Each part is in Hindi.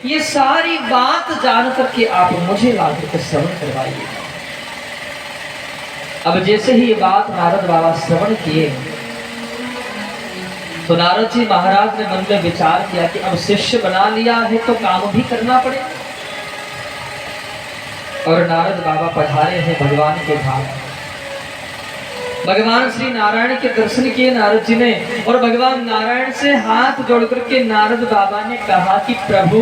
ये सारी बात जान करके आप मुझे ला करके श्रवण करवाइए। अब जैसे ही ये बात नारद बाबा श्रवण किए तो नारद जी महाराज ने मन में विचार किया कि अब शिष्य बना लिया है तो काम भी करना पड़ेगा। और नारद बाबा पधारे हैं भगवान के धाम। भगवान श्री नारायण के दर्शन किए नारद जी ने और भगवान नारायण से हाथ जोड़ करके नारद बाबा ने कहा कि प्रभु,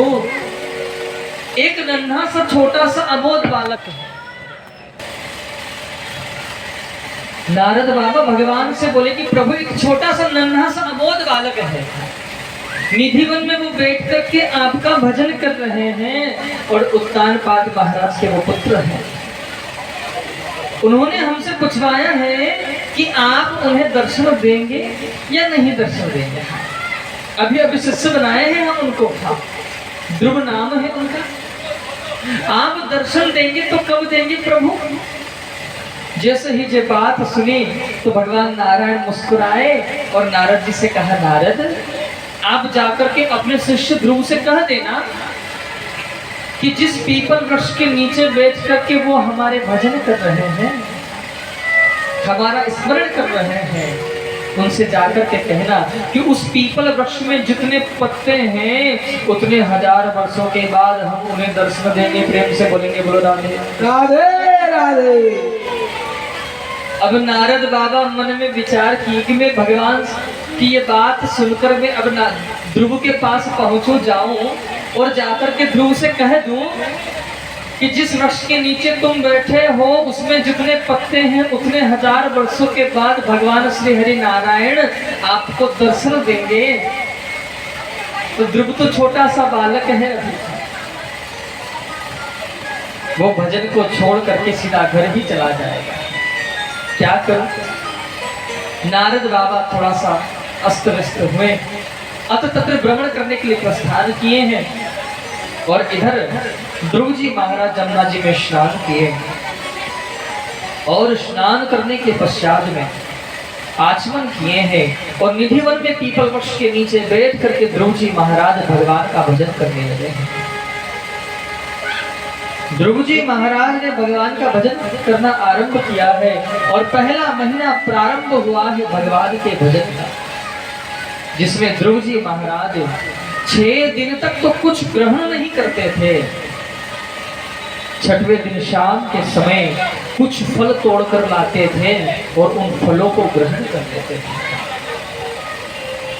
एक नन्हा सा छोटा सा अबोध बालक है। नारद बाबा भगवान से बोले कि प्रभु, एक छोटा सा नन्हा सा अबोध बालक है, निधिवन में वो बैठ करके आपका भजन कर रहे हैं और उत्तानपाद महाराज के वो पुत्र हैं। उन्होंने हमसे पूछवाया है कि आप उन्हें दर्शन देंगे या नहीं दर्शन देंगे। अभी अभी शिष्य बनाए हैं हम उनको, ध्रुव नाम है उनका। आप दर्शन देंगे तो कब देंगे प्रभु? जैसे ही ये बात सुनी तो भगवान नारायण मुस्कुराए और नारद जी से कहा, नारद, आप जाकर के अपने शिष्य ध्रुव से कह देना कि जिस पीपल वृक्ष के नीचे बैठ करके वो हमारे भजन कर रहे हैं, हमारा स्मरण कर रहे हैं, उनसे जाकर के कहना कि उस पीपल वृक्ष में जितने पत्ते हैं उतने हजार वर्षों के बाद हम उन्हें दर्शन देंगे। प्रेम से बोलेंगे, बोलो राधे राधे राधे। अब नारद बाबा मन में विचार किए कि मैं भगवान की ये बात सुनकर मैं अब ध्रुव के पास पहुंचू जाऊं और जाकर के ध्रुव से कह दूं कि जिस वृक्ष के नीचे तुम बैठे हो उसमें जितने पत्ते हैं उतने हजार वर्षों के बाद भगवान श्री हरि नारायण आपको दर्शन देंगे। तो ध्रुव तो छोटा सा बालक है, अभी वो भजन को छोड़ करके सीधा घर ही चला जाएगा। क्या करूं? नारद बाबा थोड़ा सा अस्त व्यस्त हुए, अत तत्र भ्रमण करने के लिए प्रस्थान किए हैं और इधर ध्रुव जी महाराज जमुना जी में स्नान किए और स्नान करने के पश्चात में आचमन किए हैं और निधिवन में पीपल वृक्ष के नीचे बैठ करके ध्रुव जी महाराज भगवान का भजन करने लगे हैं। ध्रुव जी महाराज ने भगवान का भजन करना आरंभ किया है और पहला महीना प्रारंभ हुआ है भगवान के भजन का, जिसमें ध्रुव जी महाराज 6 दिन तक तो कुछ ग्रहण नहीं करते थे। 6वें दिन शाम के समय कुछ फल तोड़कर लाते थे और उन फलों को ग्रहण कर लेते थे।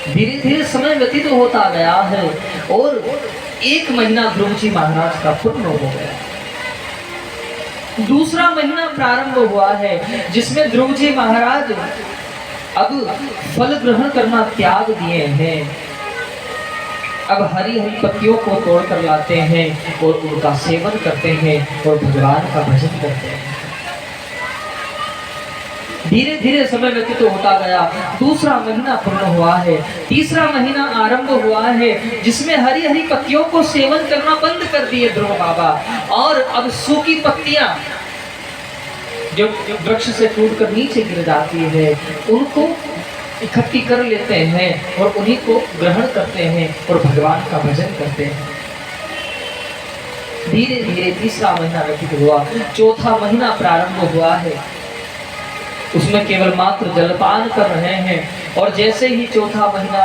धीरे धीरे समय व्यतीत होता गया है और 1 महीना ध्रुव जी महाराज का पूर्ण हो गया। दूसरा महीना प्रारंभ हुआ है जिसमें ध्रुव जी महाराज अब फल ग्रहण करना त्याग दिए हैं। अब हरी हरी पत्तियों को तोड़ कर लाते हैं और उनका सेवन करते हैं और भगवान का भजन करते हैं। धीरे धीरे समय व्यतीत होता गया। दूसरा महीना पूर्ण हुआ है, तीसरा महीना आरंभ हुआ है जिसमें हरी हरी पत्तियों को सेवन करना बंद कर दिए ध्रुव बाबा और अब सूखी पत्तियां जो वृक्ष से टूटकर नीचे गिर जाती है उनको इकट्ठी कर लेते हैं और उन्हीं को ग्रहण करते हैं और भगवान का भजन करते हैं। धीरे धीरे तीसरा महीना व्यतीत हुआ, चौथा महीना प्रारंभ हुआ है, उसमें केवल मात्र जलपान कर रहे हैं और जैसे ही चौथा महीना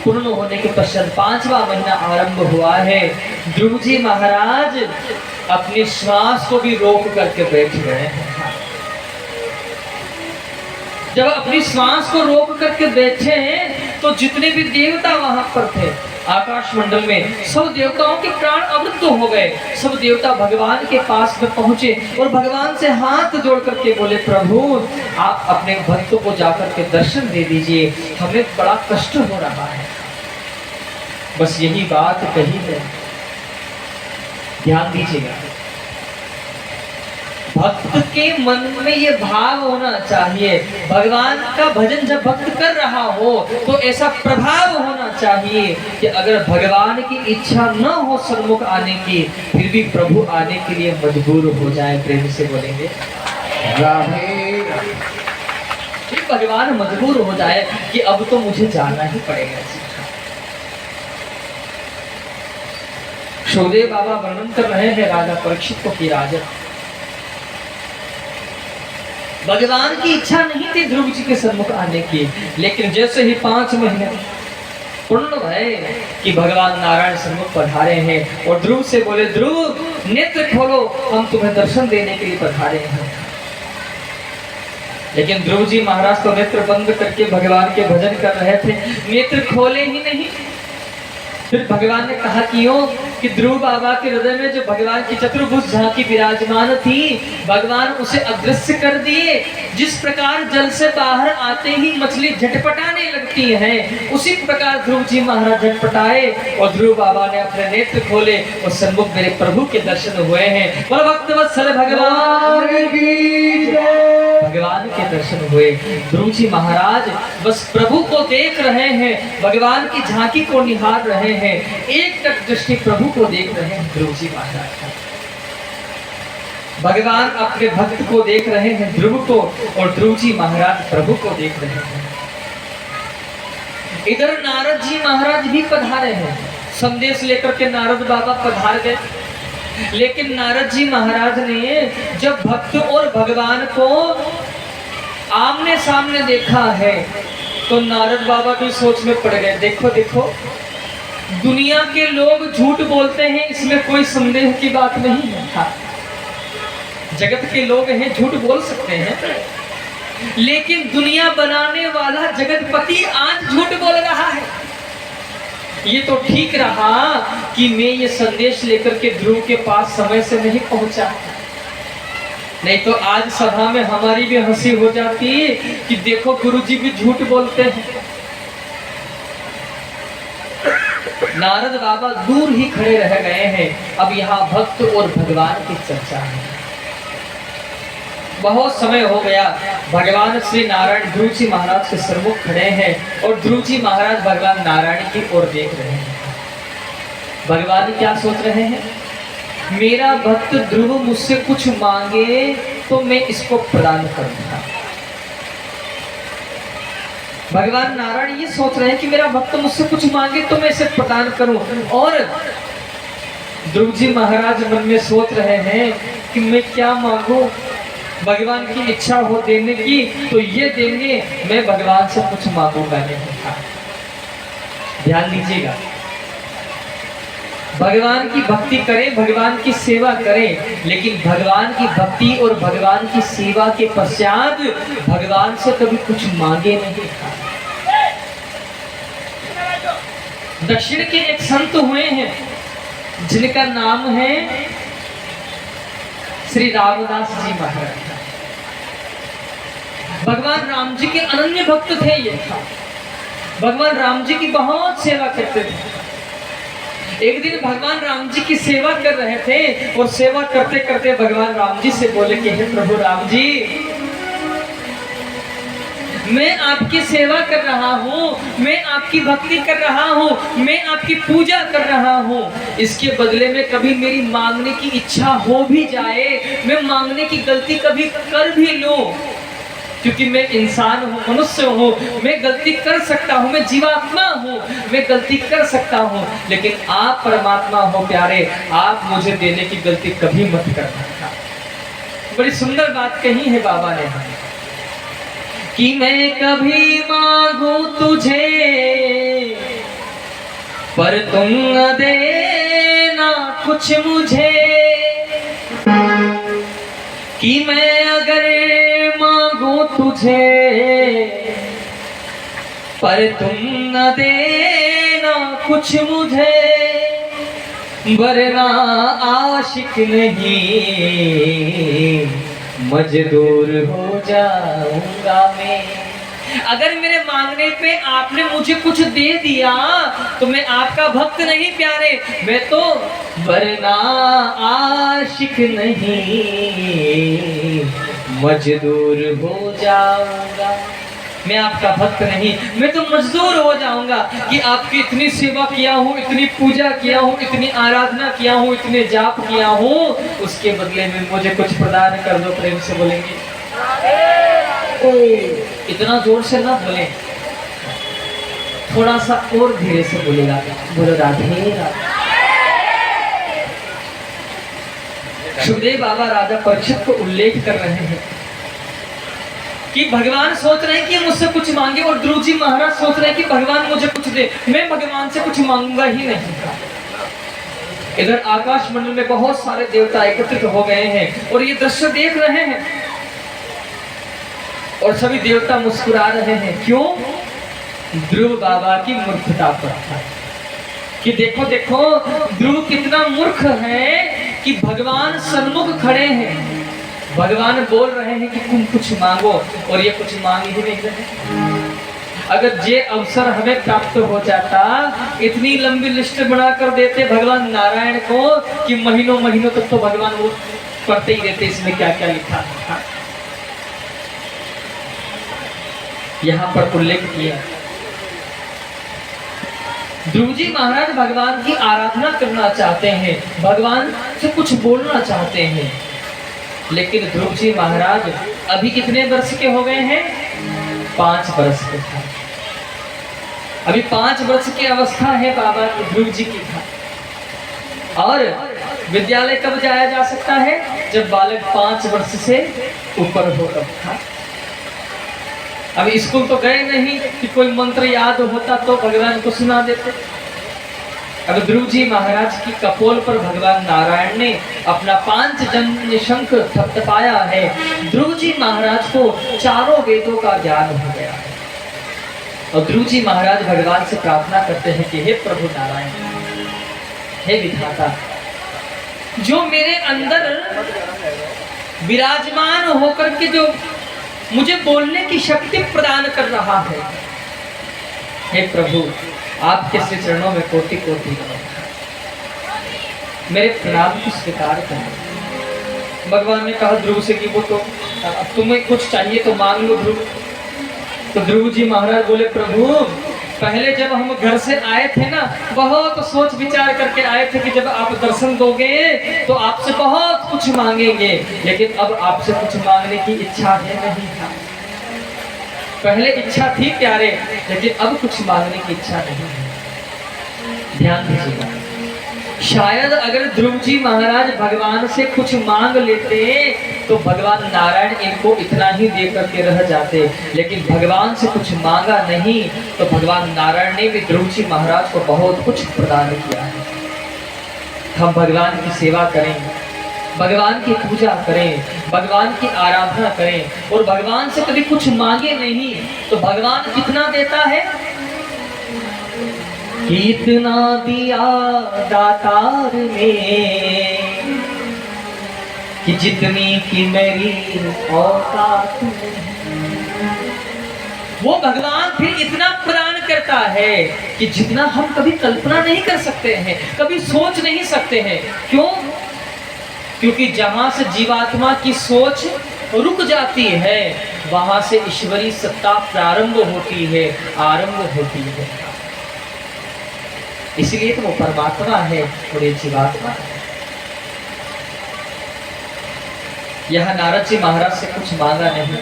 पूर्ण होने के पश्चात 5वां महीना आरंभ हुआ है, ध्रुव जी महाराज अपनी श्वास को भी रोक करके बैठ गए हैं। जब अपनी श्वास को रोक करके बैठे हैं तो जितने भी देवता वहां पर थे आकाश मंडल में, सब देवताओं के प्राण अमृत हो गए। सब देवता भगवान के पास में पहुंचे और भगवान से हाथ जोड़ करके बोले, प्रभु आप अपने भक्तों को जाकर के दर्शन दे दीजिए, हमें बड़ा कष्ट हो रहा है। बस यही बात कही है, ध्यान दीजिएगा। भक्त के मन में ये भाव होना चाहिए, भगवान का भजन जब भक्त कर रहा हो तो ऐसा प्रभाव होना चाहिए कि अगर भगवान की इच्छा न हो सन्मुख आने की, फिर भी प्रभु आने के लिए मजबूर हो जाए। प्रेम से बोलेंगे फिर भगवान मजबूर हो जाए कि अब तो मुझे जाना ही पड़ेगा। सुखदेव बाबा वर्णन कर रहे हैं राजा परीक्षित को कि राजा, भगवान की इच्छा नहीं थी ध्रुव जी के सम्मुख आने की, लेकिन जैसे ही 5 महीने पूर्ण भय कि भगवान नारायण सम्मुख पधारे हैं और ध्रुव से बोले, ध्रुव नेत्र खोलो, हम तुम्हें दर्शन देने के लिए पधारे हैं। लेकिन ध्रुव जी महाराज तो नेत्र बंद करके भगवान के भजन कर रहे थे, नेत्र खोले ही नहीं। फिर भगवान ने कहा कि ध्रुव बाबा के हृदय में जो भगवान की चतुर्भुज झांकी विराजमान थी, भगवान उसे अदृश्य कर दिए। जिस प्रकार जल से बाहर आते ही मछली झटपटाने लगती है, उसी प्रकार ध्रुव जी महाराज झटपटाए और ध्रुव बाबा ने अपने नेत्र खोले और सन्मुख मेरे प्रभु के दर्शन हुए हैं। बोलो भक्तवत्सल भगवान की जय। भगवान के दर्शन हुए। ध्रुव जी महाराज बस प्रभु को देख रहे हैं, भगवान की झांकी को निहार रहे हैं, एक टक दृष्टि प्रभु को देख रहे हैं ध्रुव जी महाराज। भगवान अपने भक्त को देख रहे हैं ध्रुव को, और ध्रुव जी महाराज प्रभु को देख रहे हैं। इधर नारद जी महाराज भी पधारे हैं, संदेश लेकर के नारद बाबा पधार गए। लेकिन नारद जी महाराज ने जब भक्त और भगवान को आमने सामने देखा है, तो नारद बाबा भी सोच में पड़ गए। देखो देखो, दुनिया के लोग झूठ बोलते हैं, इसमें कोई संदेह की बात नहीं है। जगत के लोग हैं, झूठ बोल सकते हैं, लेकिन दुनिया बनाने वाला जगतपति आज झूठ बोल रहा है। ये तो ठीक रहा कि मैं ये संदेश लेकर के ध्रुव के पास समय से नहीं पहुंचा, नहीं तो आज सभा में हमारी भी हंसी हो जाती कि देखो गुरुजी भी झूठ बोलते हैं। नारद बाबा दूर ही खड़े रह गए हैं। अब यहाँ भक्त और भगवान की चर्चा है। बहुत समय हो गया, भगवान श्री नारायण ध्रुव जी महाराज के सम्मुख खड़े हैं और ध्रुव जी महाराज भगवान नारायण की ओर देख रहे हैं। भगवान क्या सोच रहे हैं? मेरा भक्त ध्रुव मुझसे कुछ मांगे तो मैं इसको प्रदान करूंगा। भगवान नारायण ये सोच रहे हैं कि मेरा भक्त मुझसे कुछ मांगे तो मैं इसे प्रदान करूं, और ध्रुव जी महाराज मन में सोच रहे हैं कि मैं क्या मांगू। भगवान की इच्छा हो देने की तो ये देंगे, मैं भगवान से कुछ मांगूंगा नहीं। ध्यान दीजिएगा, भगवान की भक्ति करें, भगवान की सेवा करें, लेकिन भगवान की भक्ति और भगवान की सेवा के पश्चात भगवान से कभी कुछ मांगे नहीं। दक्षिण के एक संत हुए हैं जिनका नाम है श्री रामदास जी महाराज। भगवान राम जी के अनन्य भक्त थे ये। भगवान राम जी की बहुत सेवा करते थे। एक दिन भगवान राम जी की सेवा कर रहे थे और सेवा करते करते भगवान राम जी से बोले कि हे प्रभु राम जी, मैं आपकी सेवा कर रहा हूँ, मैं आपकी भक्ति कर रहा हूँ, मैं आपकी पूजा कर रहा हूँ, इसके बदले में कभी मेरी मांगने की इच्छा हो भी जाए, मैं मांगने की गलती कभी कर भी लूं, क्योंकि मैं इंसान हूँ, मनुष्य हूँ, मैं गलती कर सकता हूँ, मैं जीवात्मा हूँ, मैं गलती कर सकता हूँ, लेकिन आप परमात्मा हो प्यारे, आप मुझे देने की गलती कभी मत करना। बड़ी सुंदर बात कही है बाबा ने कि मैं कभी मांगू तुझे पर तुम न देना कुछ मुझे, कि मैं अगर मांगू तुझे पर तुम न देना कुछ मुझे, वरना आशिक नहीं मजदूर हो जाऊंगा मैं। अगर मेरे मांगने पे आपने मुझे कुछ दे दिया तो मैं आपका भक्त नहीं प्यारे, मैं तो वरना आशिक नहीं मजदूर हो जाऊंगा। मैं आपका भक्त नहीं, मैं तो मजदूर हो जाऊंगा कि आपकी इतनी सेवा किया हूँ, इतनी पूजा किया हूँ, इतनी आराधना किया हूँ, इतने जाप किया हूँ, उसके बदले में मुझे कुछ प्रदान कर दो। प्रेम से बोलेंगे, इतना जोर से ना बोले, थोड़ा सा और धीरे से बोलेगा। बोलो राधे राधे। सुखदेव बाबा राजा परीक्षित को उल्लेख कर रहे हैं कि भगवान सोच रहे हैं कि मुझसे कुछ मांगे, और ध्रुव जी महाराज सोच रहे हैं कि भगवान मुझे कुछ दे, मैं भगवान से कुछ मांगूंगा ही नहीं। इधर आकाश मंडल में बहुत सारे देवता एकत्रित हो गए हैं और ये दृश्य देख रहे हैं, और सभी देवता मुस्कुरा रहे हैं। क्यों? ध्रुव बाबा की मूर्खता पर था कि देखो देखो ध्रुव कितना मूर्ख है कि भगवान सन्मुख खड़े हैं, भगवान बोल रहे हैं कि तुम कुछ मांगो, और ये कुछ मांग ही नहीं रहे। अगर ये अवसर हमें प्राप्त हो जाता, इतनी लंबी लिस्ट बना कर देते भगवान नारायण को कि महीनों महीनों तक तो भगवान वो पढ़ते ही रहते इसमें क्या क्या लिखा था। यहाँ पर उल्लेख किया, ध्रुव जी महाराज भगवान की आराधना करना चाहते हैं, भगवान से कुछ बोलना चाहते हैं, लेकिन ध्रुव जी महाराज अभी कितने वर्ष के हो गए हैं? 5 वर्ष के था। अभी 5 वर्ष की अवस्था है बाबा ध्रुव जी की था। और विद्यालय कब जाया जा सकता है? जब बालक 5 वर्ष से ऊपर हो तब था। अभी स्कूल तो गए नहीं कि कोई मंत्र याद होता तो भगवान को सुना देते। अब ध्रुव जी महाराज की कपोल पर भगवान नारायण ने अपना 5 जन्य शंख थपथपाया है। ध्रुव जी महाराज को चारों वेदों का ज्ञान हो गया है, और ध्रुव जी महाराज भगवान से प्रार्थना करते हैं कि हे प्रभु नारायण, हे विधाता, जो मेरे अंदर विराजमान होकर के जो मुझे बोलने की शक्ति प्रदान कर रहा है, हे प्रभु आपके श्री चरणों में कोटि कोटि मेरे प्रणाम को स्वीकार करें। भगवान ने कहा ध्रुव से कि वो तो अब तुम्हें कुछ चाहिए तो मांग लो ध्रुव। तो ध्रुव जी महाराज बोले प्रभु पहले जब हम घर से आए थे ना, बहुत सोच विचार करके आए थे कि जब आप दर्शन दोगे तो आपसे बहुत कुछ मांगेंगे, लेकिन अब आपसे कुछ मांगने की इच्छा है नहीं था। पहले इच्छा थी प्यारे, लेकिन अब कुछ मांगने की इच्छा नहीं है। ध्यान दीजिएगा, शायद अगर ध्रुव जी महाराज भगवान से कुछ मांग लेते तो भगवान नारायण इनको इतना ही दे करके रह जाते, लेकिन भगवान से कुछ मांगा नहीं तो भगवान नारायण ने भी ध्रुव जी महाराज को बहुत कुछ प्रदान किया है। हम भगवान की सेवा करें, भगवान की पूजा करें, भगवान की आराधना करें, और भगवान से कभी कुछ मांगे नहीं तो भगवान कितना देता है? कितना दिया दातार ने कि जितनी की मेरी औकात नहीं। वो भगवान फिर इतना प्रदान करता है कि जितना हम कभी कल्पना नहीं कर सकते हैं, कभी सोच नहीं सकते हैं। क्यों? क्योंकि जहां से जीवात्मा की सोच रुक जाती है, वहां से ईश्वरी सत्ता प्रारंभ होती है, आरंभ होती है। इसलिए तो वो परमात्मा है और ये जीवात्मा है। यह नारद जी महाराज से कुछ मांगा नहीं,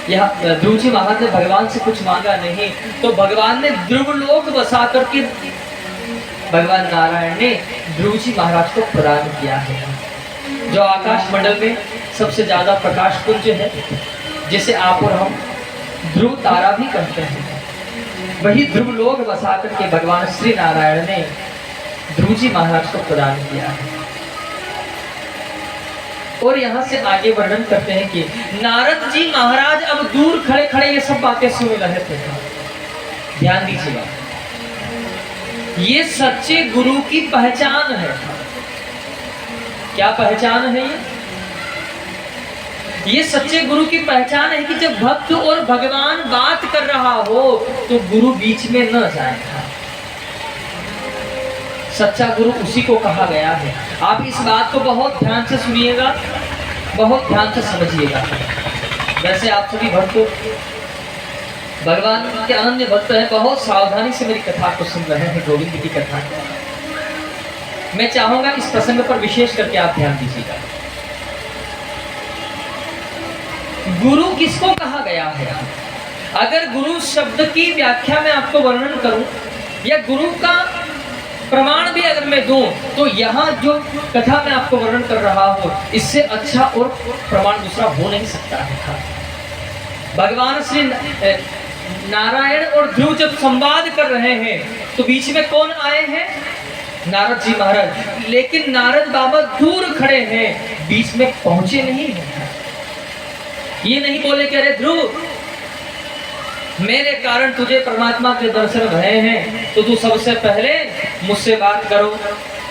यह ध्रुव जी महाराज ने भगवान से कुछ मांगा नहीं, तो भगवान ने ध्रुव लोक बसा करके भगवान नारायण ने ध्रुव जी महाराज को प्रदान किया है। जो आकाश मंडल में सबसे ज्यादा प्रकाश पुंज है, जिसे आप और हम ध्रुव तारा भी कहते हैं, वही ध्रुव लोक बसा करके भगवान श्री नारायण ने ध्रुव जी महाराज को प्रदान किया है। और यहाँ से आगे वर्णन करते हैं कि नारद जी महाराज अब दूर खड़े खड़े ये सब बातें सुन रहे थे। ध्यान दीजिएगा, ये सच्चे गुरु की पहचान है। क्या पहचान है ये सच्चे गुरु की पहचान है कि जब भक्त और भगवान बात कर रहा हो तो गुरु बीच में न जाए। सच्चा गुरु उसी को कहा गया है। आप इस बात को बहुत ध्यान से सुनिएगा, बहुत ध्यान से समझिएगा। वैसे आप सभी भक्त भगवान के अनन्य भक्त हैं, बहुत सावधानी से मेरी कथा को सुन रहे हैं, गोविंद की कथा। मैं चाहूंगा इस प्रसंग पर विशेष करके आप ध्यान दीजिएगा। गुरु किसको कहा गया है? अगर गुरु शब्द की व्याख्या में आपको वर्णन करूं या गुरु का प्रमाण भी अगर मैं दूं तो यहाँ जो कथा मैं आपको वर्णन कर रहा हूँ इससे अच्छा और प्रमाण दूसरा हो नहीं सकता है। भगवान श्री नारायण और ध्रुव जब संवाद कर रहे हैं तो बीच में कौन आए हैं? नारद जी महाराज। लेकिन नारद बाबा दूर खड़े हैं, बीच में पहुंचे नहीं हैं। ये नहीं बोले कि अरे ध्रुव, मेरे कारण तुझे परमात्मा के दर्शन भये हैं तो तू सबसे पहले मुझसे बात करो,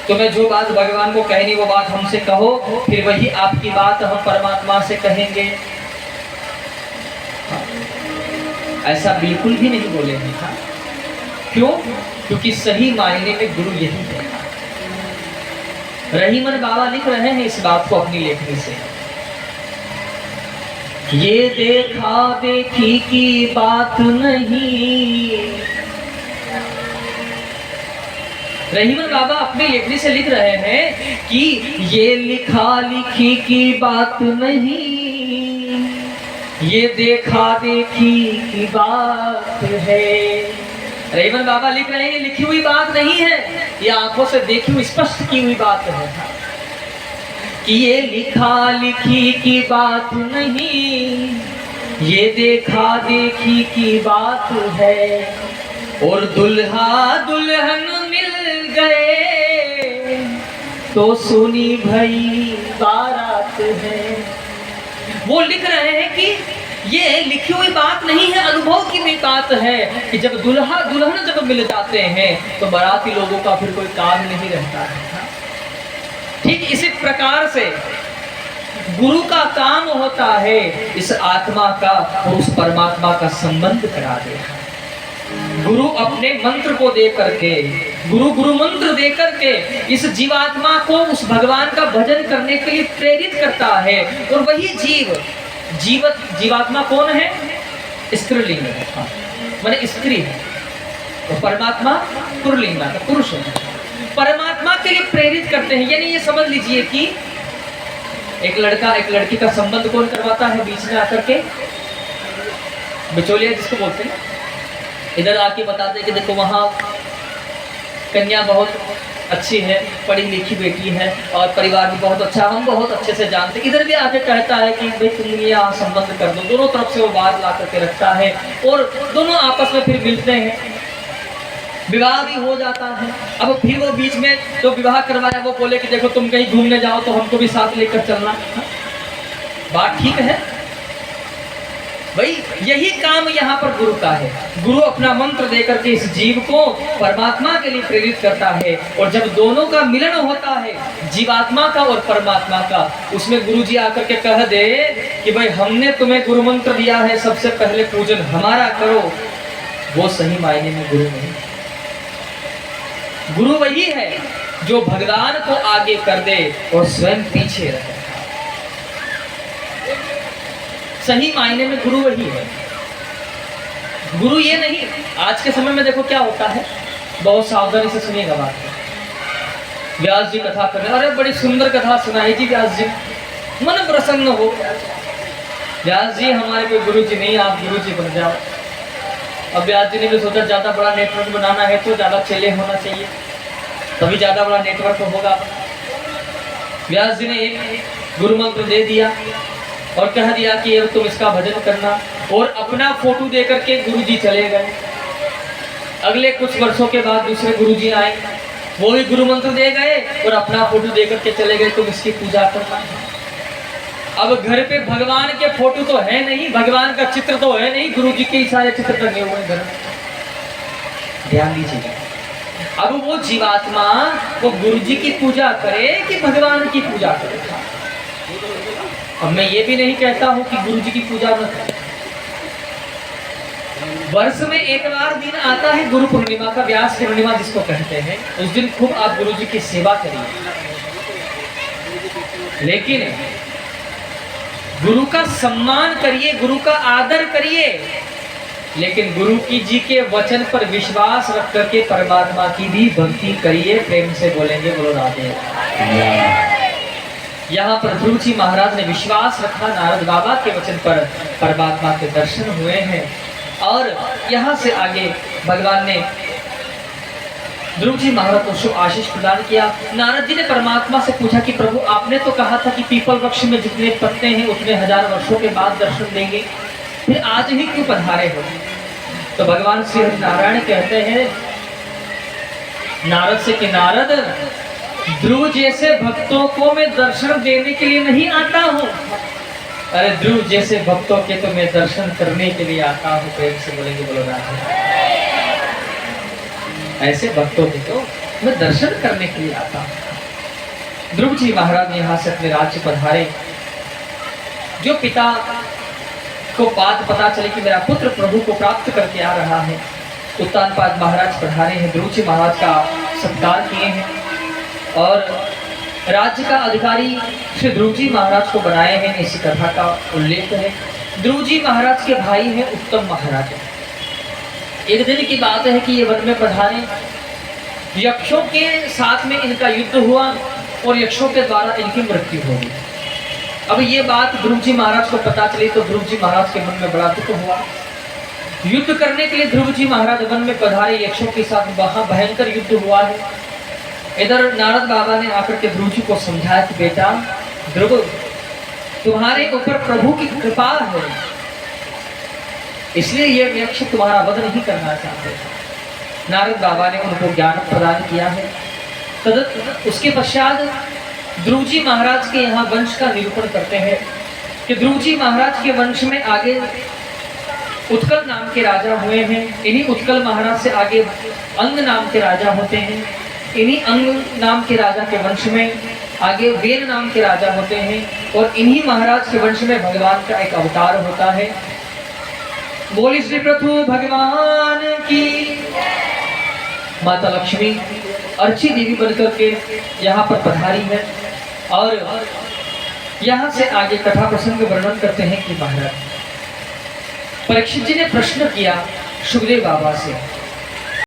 तुम्हें जो बात भगवान को कहनी वो बात हमसे कहो, फिर वही आपकी बात हम परमात्मा से कहेंगे। ऐसा बिल्कुल भी नहीं बोले हैं। क्यों? क्योंकि सही मायने में गुरु यही है। रहीमन बाबा लिख रहे हैं इस बात को अपनी लेखनी से। ये देखा देखी की बात नहीं। रहीमन बाबा अपनी लेखनी से लिख रहे हैं कि ये लिखा लिखी की बात नहीं, ये देखा देखी की बात है। रहीमन बाबा लिख रहे हैं ये लिखी हुई बात नहीं है, ये आंखों से देखी हुई स्पष्ट की हुई बात है कि ये लिखा लिखी की बात नहीं, ये देखा देखी की बात है। और दुल्हा दुल्हन मिल गए तो सुनी भई बारात है। वो लिख रहे हैं कि ये लिखी हुई बात नहीं है, अनुभव की भी बात है कि जब दुल्हा दुल्हन जब मिल जाते हैं तो बाराती लोगों का फिर कोई काम नहीं रहता है। ठीक इसी प्रकार से गुरु का काम होता है इस आत्मा का और उस परमात्मा का संबंध करा दे। गुरु अपने मंत्र को दे करके, गुरु मंत्र दे करके इस जीवात्मा को उस भगवान का भजन करने के लिए प्रेरित करता है। और वही जीवात्मा कौन है? स्त्रीलिंग है, माने स्त्री है। और परमात्मा पुरलिंग है, पुरुष है। परमात्मा के लिए प्रेरित करते हैं। यानी ये समझ लीजिए कि एक लड़का एक लड़की का संबंध कौन करवाता है? बीच में आकर के बिचौलिया जिसको बोलते हैं, इधर आके बताते हैं कि देखो वहाँ कन्या बहुत अच्छी है, पढ़ी लिखी बेटी है और परिवार भी बहुत अच्छा, हम बहुत अच्छे से जानते। इधर भी आके कहता है कि भाई तुम यहाँ संबंध कर दो। दोनों तरफ से वो बात ला करके रखता है और दोनों आपस में फिर मिलते हैं, विवाह भी हो जाता है। अब फिर वो बीच में तो विवाह करवाया वो बोले कि देखो तुम कहीं घूमने जाओ तो हमको भी साथ लेकर चलना। बात ठीक है भाई, यही काम यहाँ पर गुरु का है। गुरु अपना मंत्र देकर के इस जीव को परमात्मा के लिए प्रेरित करता है। और जब दोनों का मिलन होता है, जीवात्मा का और परमात्मा का, उसमें गुरु जी आकर के कह दे कि भाई हमने तुम्हें गुरु मंत्र दिया है, सबसे पहले पूजन हमारा करो, वो सही मायने में गुरु नहीं। गुरु वही है जो भगवान को आगे कर दे और स्वयं पीछे रहे। सही मायने में गुरु वही है। गुरु ये नहीं। आज के समय में देखो क्या होता है, बहुत सावधानी से सुनिएगा बात। व्यास जी कथा कर रहे, अरे बड़ी सुंदर कथा सुनाई जी व्यास जी, मन प्रसन्न हो गया। व्यास जी हमारे कोई गुरु जी नहीं, आप गुरु जी बन जाओ। अब व्यास जी ने भी सोचा ज्यादा बड़ा नेटवर्क बनाना है तो ज्यादा चेले होना चाहिए, तभी ज्यादा बड़ा नेटवर्क होगा। व्यास जी ने एक गुरु मंत्र दे दिया और कह दिया कि अब तुम इसका भजन करना, और अपना फोटो दे करके गुरुजी चले गए। अगले कुछ वर्षों के बाद दूसरे गुरुजी आए, वो भी गुरु मंत्र दे गए और अपना फोटो दे करके चले गए, तुम इसकी पूजा करना। अब घर पे भगवान के फोटो तो है नहीं, भगवान का चित्र तो है नहीं, गुरुजी के सारे चित्र टंगे हुए हैं घर में। ध्यान दीजिए, अब वो जीवात्मा वो गुरुजी की पूजा करे कि भगवान की पूजा करे। अब मैं ये भी नहीं कहता हूं कि गुरुजी की पूजा न करें। वर्ष में एक बार दिन आता है गुरु पूर्णिमा का, व्यास पूर्णिमा जिसको कहते हैं, उस दिन खूब आप गुरुजी की सेवा करिए। लेकिन गुरु का सम्मान करिए, गुरु का आदर करिए, लेकिन गुरु की जी के वचन पर विश्वास रख करके परमात्मा की भी भक्ति करिए। प्रेम से बोलेंगे बोलो राधे। यहाँ पर ध्रुव जी महाराज ने विश्वास रखा नारद बाबा के वचन पर, परमात्मा के दर्शन हुए हैं। और यहाँ से आगे भगवान ने ध्रुव जी महाराज उसको आशीष प्रदान किया। नारद जी ने परमात्मा से पूछा कि प्रभु आपने तो कहा था कि पीपल वृक्ष में जितने पत्ते हैं उतने 1000 वर्षों के बाद दर्शन देंगे, फिर आज ही क्यों पधारे हो? तो भगवान श्री हरि नारायण कहते हैं नारद से कि नारद, ध्रुव जैसे भक्तों को मैं दर्शन देने के लिए नहीं आता हूँ। अरे ध्रुव जैसे भक्तों के तो मैं दर्शन करने के लिए आता हूँ। प्रेम से बोलेंगे बोलो राधे। ऐसे भक्तों के तो मैं दर्शन करने के लिए आता हूँ। ध्रुव जी महाराज यहाँ से अपने राज्य पधारे। जो पिता को बात पता चले कि मेरा पुत्र प्रभु को प्राप्त करके आ रहा है, उत्तानपाद महाराज पधारे हैं। ध्रुव जी महाराज का सत्कार किए हैं और राज्य का अधिकारी श्री ध्रुव जी महाराज को बनाए हैं। इसी कथा का उल्लेख है। ध्रुव जी महाराज के भाई हैं उत्तम महाराज। एक दिन की बात है कि ये वन में पधारे, यक्षों के साथ में इनका युद्ध हुआ और यक्षों के द्वारा इनकी मृत्यु हो गई। अब ये बात ध्रुव जी महाराज को पता चली तो ध्रुव जी महाराज के मन में बड़ा दुख हुआ। युद्ध करने के लिए ध्रुव जी महाराज वन में पधारे, यक्षों के साथ वहां भयंकर युद्ध हुआ है। इधर नारद बाबा ने आकर के ध्रुव जी को समझाया कि बेटा ध्रुव, तुम्हारे ऊपर प्रभु की कृपा है, इसलिए ये यक्ष तुम्हारा वध नहीं करना चाहते। नारद बाबा ने उनको ज्ञान प्रदान किया है। उसके पश्चात ध्रुव जी महाराज के यहाँ वंश का निरूपण करते हैं कि ध्रुव जी महाराज के वंश में आगे उत्कल नाम के राजा हुए हैं। इन्हीं उत्कल महाराज से आगे अंग नाम के राजा होते हैं। इन्हीं अंग नाम के राजा के वंश में आगे वेद नाम के राजा होते हैं और इन्हीं महाराज के वंश में भगवान का एक अवतार होता है। बोली श्री प्रभु भगवान की। माता लक्ष्मी अर्ची देवी बनकर के यहाँ पर पधारी है और यहाँ से आगे कथा प्रसंग वर्णन करते हैं कि महाराज परीक्षित जी ने प्रश्न किया सुखदेव बाबा से